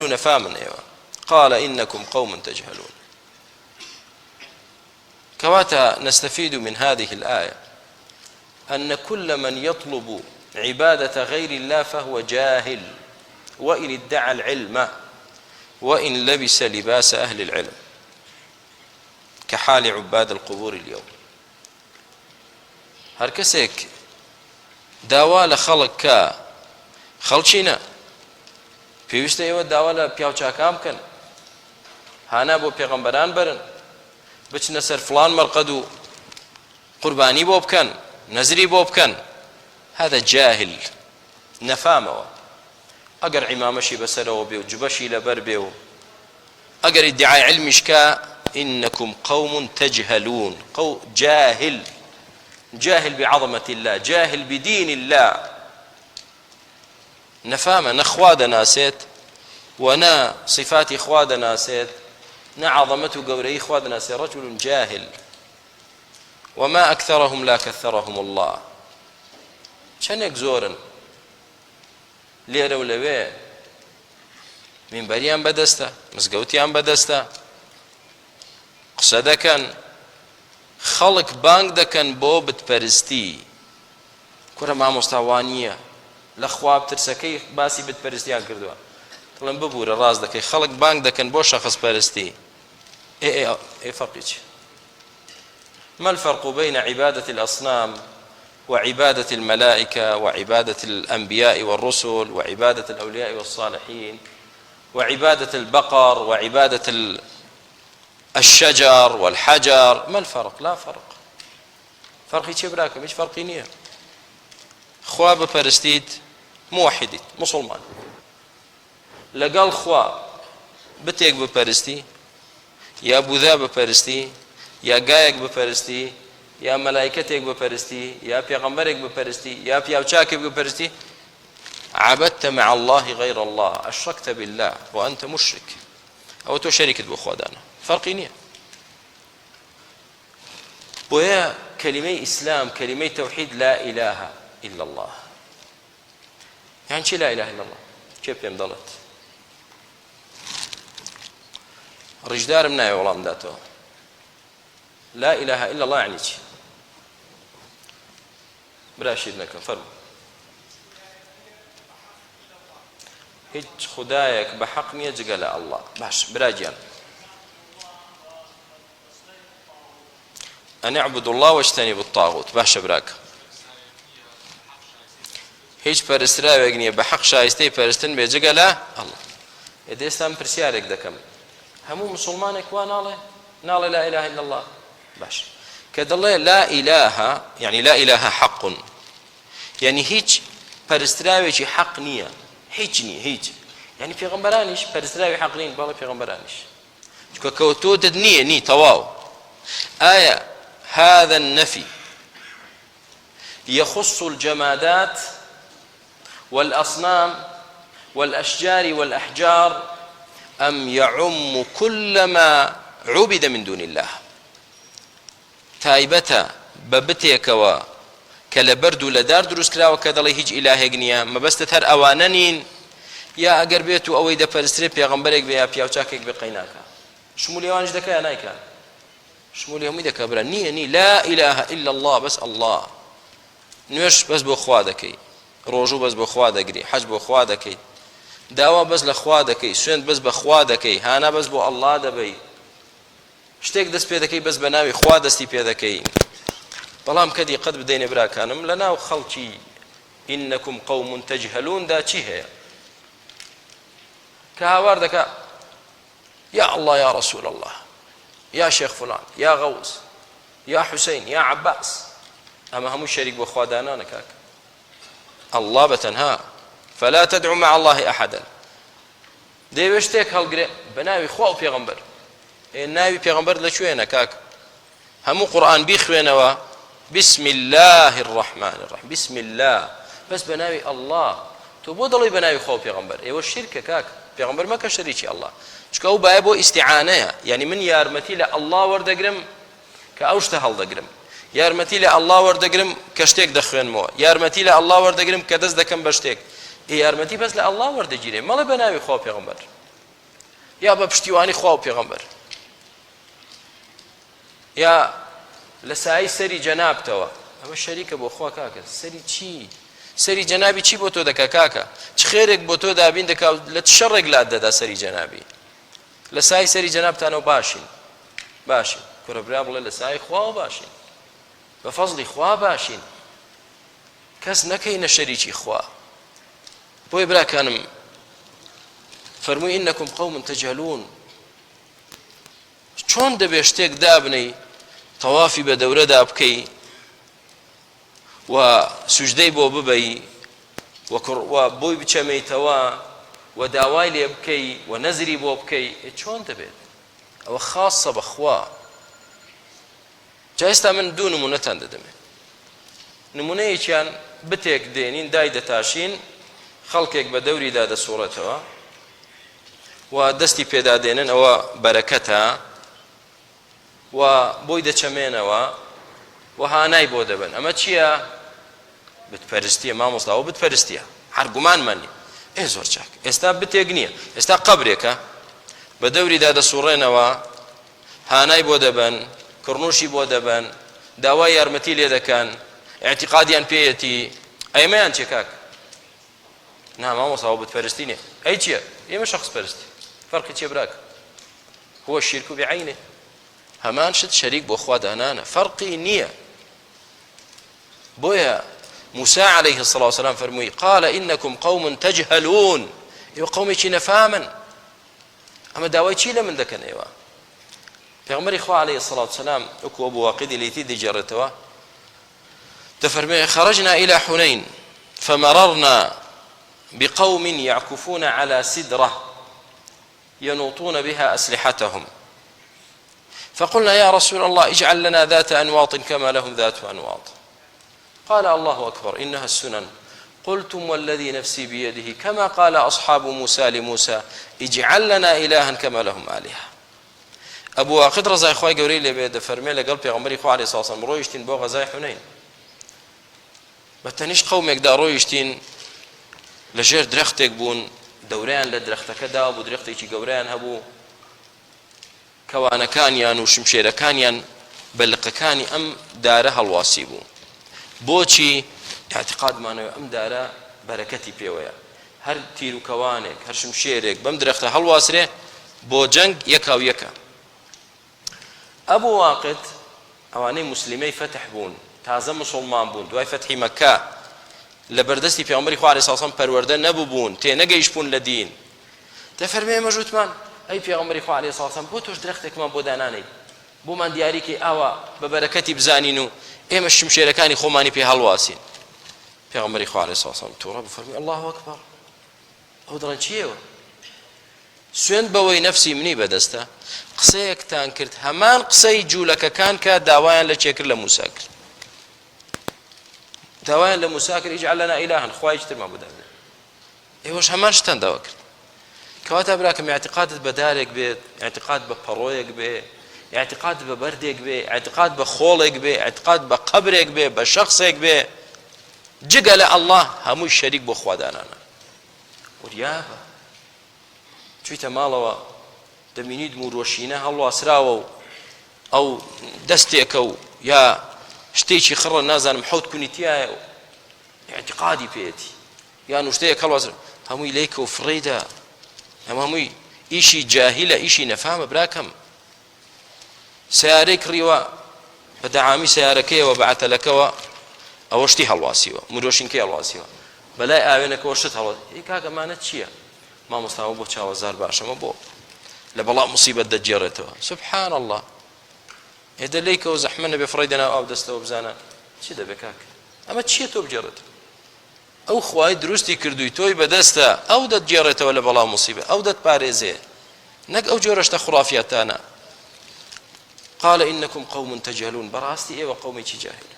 نفامن إيوه قال إنكم قوم تجهلون. كواتا نستفيد من هذه الآية أن كل من يطلب عبادة غير الله فهو جاهل وإن ادعى العلم وإن لبس لباس أهل العلم، كحال عباد القبور اليوم. هر کەسێک داوا لە خەڵک کە خەڵچینە پێویستە ئێوە داوا لە پیاوچاکان بکەن، هانا بۆ پێغەمبەران بەرن، بچنە سەر فڵان مەرقەد و قوربانی بۆ بکەن، نەزری بۆ بکەن. هذا جاهل نەفامەوە. ئەگەر عیمامەشی بەسەرەوە بێ و جوبەشی لەبەر بێ و ئەگەر ئیدعای علمیش کە إنكم قوم تجهلون، جاهل، جاهل بعظمة الله، جاهل بدين الله. نفامة نخوا دناسيت ونا صفات خوا دناسيت نا عظمته قوري خوا دناسيت. رجل جاهل وما أكثرهم لا كثرهم الله. چنك زورن ليرة ولوي من بريان بدستا مزقوتيان بدستا قسە دەکەن، خەڵک بانگ دەکەن بۆ بتپەرستی. کورە مامۆستاوانیە لە خوا بترسەکەی باسی بتپەرستیان کردووە، دڵم ببوورە ڕاست دەکەی. خەڵک بانگ دەکەن بۆ شەخص پەرستی. فەرقی چی؟ ما الفرق بين عبادة الأصنام وعبادة الملائكة وعبادة الأنبياء والرسل وعبادة الأولياء والصالحين وعبادة البقر وعبادة الشجر والحجر؟ ما الفرق؟ لا فرق. فرقي چه براكم؟ ايش فرقي نيه. خوا بپرستيد موحديت مسلمان، لقال خوا بتيك بپرستي يا بوذا بپرستي يا قايق بپرستي يا ملائكتك بپرستي يا پیغمبرك بپرستي يا پیاوچاك بپرستي، عبدت مع الله غير الله، أشركت بالله وأنت مشرك أو تو شركت بخوا دانا. فرقي نية. بويا كلمة إسلام كلمة توحيد لا إله إلا الله. يعني شي لا إله إلا الله؟ كيف يمضلت رجدار مناي والله مداتو لا إله إلا الله يعني شي براشد لك فرق هيج خدايك بحق نيجي قال الله باش براجيان أن اعبدوا الله واجتنبوا الطاغوت. باشا براك هیچ پەرستراوێک نییە بە حەق شایستەی پەرستن بێ جگە لە ئەڵڵا. ئێدێستان پرسیارێک دەکەم، هەموو مسلمانێک وا ناڵێ لا إله إلا الله؟ باش کە دەڵێ لا إله يعني لا إله حق، يعني هیچ پەرستراوێکی حەق نییە، هیچ نییە، هیچ. يعني پێغەمبەرانیش پەرستراوی حەق نین، بەڵێ پێغەمبەرانیش چکە کەوتۆتت نییە، نی تەواو. آية هذا النفي يخص الجمادات والأصنام والأشجار والأحجار أم يعم كل ما عبد من دون الله؟ تايبتا ببتيكوا كالبرد لدار دروس كلا وكذا هيج إله غنيا ما بستثر أواننين يا أجر بيتو أو إذا فرستري بيغمبرك بيا بياوشاكك بقيناكا شمولي وانج دكا نايكا شمولي هم إذا كبرا ني لا إله إلا الله بس الله نوش بس بخوا دكي روجو بس بخوا دكري حج بخوا دكي داوا بس لخوا دكي سوند بس بخوا دكي هانا بس بو الله دبي شتێک دەست پێ دەکەی بەس بە ناوی خوا دەستی پێ دەکەی. بەڵام کەدی قەت بدەینێ براکانم لە ناو خەڵکی ئینەکم قەوم تەجهەلووندا چی هەیە کە هاوار دەکا یا الله یا رسول الله یا شێخ فلان یا غەوس یا حوسین یا عەباس، ئەمە هەموو شەریک بۆ خوادانانە کاک. الله بەتەنها فلا تدعو مع الله أحدا. دەیەوێت شتێک هەڵگرێ بە ناوی خوا و پێغەمبەر. ناوی پێغەمبەر لەکوێنە کاک؟ هەموو قورئان بیخوێنەوە بسم الله الرحمن الرحیم، بسم الله بس بە ناوی الله. تۆ بۆ دەڵێی بە ناوی خوا و پێغەمبەر؟ ئێوە شیرکە کاک. پێغەمبەر مەکە شەریکی الله، چکە ئەو بایە بۆ ئیستیعانەیە، یعنی من یارمەتی لە الله وەردەگرم کە ئەو شتە هەڵدەگرم، یارمەتی لە الله وەردەگرم کە شتێک دەخوێنمەوە، یارمەتی لە الله وەردەگرم کە دەست دەکەم بە شتێک. یارمەتی بەس لە الله وەردەگیرێ، مەڵێ بە ناوی خوا و پێغەمبەر. یا بە پشتیوانی خوا و پێغەمبەر یا لە سایی سەری جەنابتەوە ئەمە شەریکە بۆ خوا کاکە سەری چی سەری جەنابی چی بۆ تۆ دەکا کاکە چ خێرێک بۆ تۆ دابین دەکا لە شەڕێک لات دەدا سەری جەنابی لە سای سەری جەنابتانەوە باشین کورە برا بڵێ لە سای خوا باشین بە فەزڵی خوا باشین کەس نەکەینە شەریکی خوا بۆی براکانم فەرمووی ئینەکم قەوم تەجهەلون چۆن دەبێ شتێک دابنەی تەوافی بە دەورەدا بکەی و سوژدەی بۆ ببەی و بۆی بچەمەیتەوە و داوای لێ بکەی و نەزری بۆ بکەی چۆن دەبێت ئەوە خاصە بەخوا جا ئێستا من دوو نمونەتان دەدەمێ نمونەیەکیان بتێک دێنین دای دەتاشین خەڵکێک بە دەوریدا دەسوڕێتەوە و دەستی پێدادێنن ئەوە بەرەکەتە و بۆی دەچەمێنەوە و هانای بۆ دەبن ئەمە چییە؟ بتپەرستیە مامۆستاوە بتپەرستیە هەرگومانمان نیە ئێ زۆر چاک ئێستا بتێک نییە ئێستا قەبرێکە بە دەوریدا دەسوڕێنەوە هانای بۆ دەبن کڕنوشی بۆ دەبن داوای یارمەتی لێ دەکەن اعتیقادیان پێیەتی ئەمەیان چێ کاک نا مامۆستاوە بتپەرستی نیە ئەی چییە؟ ئێمە شەخص پەرستی فەرقی چێ براکە هو الشرك بعينه هەمان شت شەریک بۆ خوا دانانە فەرقی نییە بۆیە موسى عليه الصلاة والسلام فرمووی قال إنكم قوم تجهلون ئێوە قومێکی نەفامن ئەمە داوای چی لە من دەکەن ئێوە پێغەمبەری خوا عليه الصلاة والسلام وەکو ئەبوو واقیدی لەیتی دەیجێڕێتەوە دەفەرمێ خرجنا إلى حنين فمررنا بقوم يعكفون على سدرة ينوطون بها أسلحتهم فقلنا يا رسول الله اجعل لنا ذات أنواط كما لهم ذات أنواط قال الله أكبر إنها السنن قلتم والذي نفسي بيده كما قال أصحاب موسى لموسى اجعل لنا إلها كما لهم آلهة أبو واقد رضای خوای گەورەی لێ بێ دەفەرمێ لەگەڵ پێغەمبەری خوا عەلەیهی سڵاو وسەلام ڕۆیشتین بۆ غەزای حونەین بەتەنیش قەومێکدا ڕۆیشتین لەژێر درەختێک بوون دەورەیان لە درەختەکەدا بوو درەختێکی گەورەیان هەبوو کەوانەکانیان و شمشێرەکانیان بەلقەکانی ئەم دارە هەڵواسی بوو بۆچی اعتقادمانەوە ئەم دارە بەرەکەتی پێوەیە هەر تیر و کەوانێک هەر شمشێرێک بەم درەختە هەڵواسرێ بۆ جەنگ یەکاو یەکە ئەبوو واقت ئەوانەی موسلیمەی فتح بوون تازە مسلمان بوون دوای فتحی مەکە لە بەردەستی پێغەمبەری خوا عەلەیهی سڵاو وسەلام پەروەردە نەبوو بوون تێنەگەیشت بوون لە دین دەفەرمێ ئێمە ژووتمان ئەی پێغەمبەری خوا عەلەیهی سڵاو وسەلام بۆ تۆش درەختێکمان بۆ دانانەی بۆمان دیاریکەی ئاوا بە بەرەکەتی بزانین و ئێمە شمشێرەکانی خۆمانی پێ هەڵواسین پێغەمبەری خوا عەلەیهی سڵاو وسەلام تووڕە بفەرمووی الله ئەکبەر ئەو دڵەن چییەوە سوێند بەوەی نەفسی منی بەدەستە قسەیەکتان کرد هەمان قسەی جوولەکەکان کە داوایان لە چێکرد لە موسا کرد داوایان لە موسا کرد اجعل لنا إلها خوای ترمان بۆ دابنێ ئێوەش هەمان شتان داوا کرد کەواتە براکەم اعتقادت بە دارێک بێت اعتقاد بە پەڕۆیەک بێ اعتقاد بە بەردێک بێ اعتقاد بە خۆڵێک بێ اعتقاد بە قەبرێک بێ بە شەخصێک بێ جگە لە ئەڵڵا هەمووی شەریک بۆ خوا دانانە وریابە چوویتە ماڵەوە دەمینیت موڕۆشینە هەڵواسراوە و ئەو دەستێکە و یا شتێکی خڕە نازانم حەوت کونیتیایە و اعتقادی پێێتی یا نوشتەیەک هەڵواسرا هەمووی لێیکە و فڕێدا ئەمە هەمووی ئیشی جاهیلە ئیشی نەفامە براکەم سیارەی کڕیوە بە دەعامی سیارەکەیەوە بە عەتەلەکەوە ئەوە شتی هەڵواسیوە مرۆشینکەی هەڵواسیوە بەلای ئاوێنەکەەوە شت هەڵواسی ئەی کاکەمانە چییە مامۆستاوە بۆ چاوەزار باشەمە بۆ لە بەڵام موسیبەت دەجێڕێتەوە سبحان الله ئێدە لێیکەوە زەحمە نەبێ فڕی دەناو ئاو دەستەوە بزانە چی دەبێ کاک ئەمە چییە تۆ بجێڕێت ئەو خوای دروستی کردووی تۆی بەدەستە ئەو دەتجێڕێتەوە لە بەڵام موسیبە ئەو دەتپارێزێ نەک ئەو جۆرەشتە خوڕافیاتانە قال إنكم قوم تجهلون براستي إيه وقومي جاهل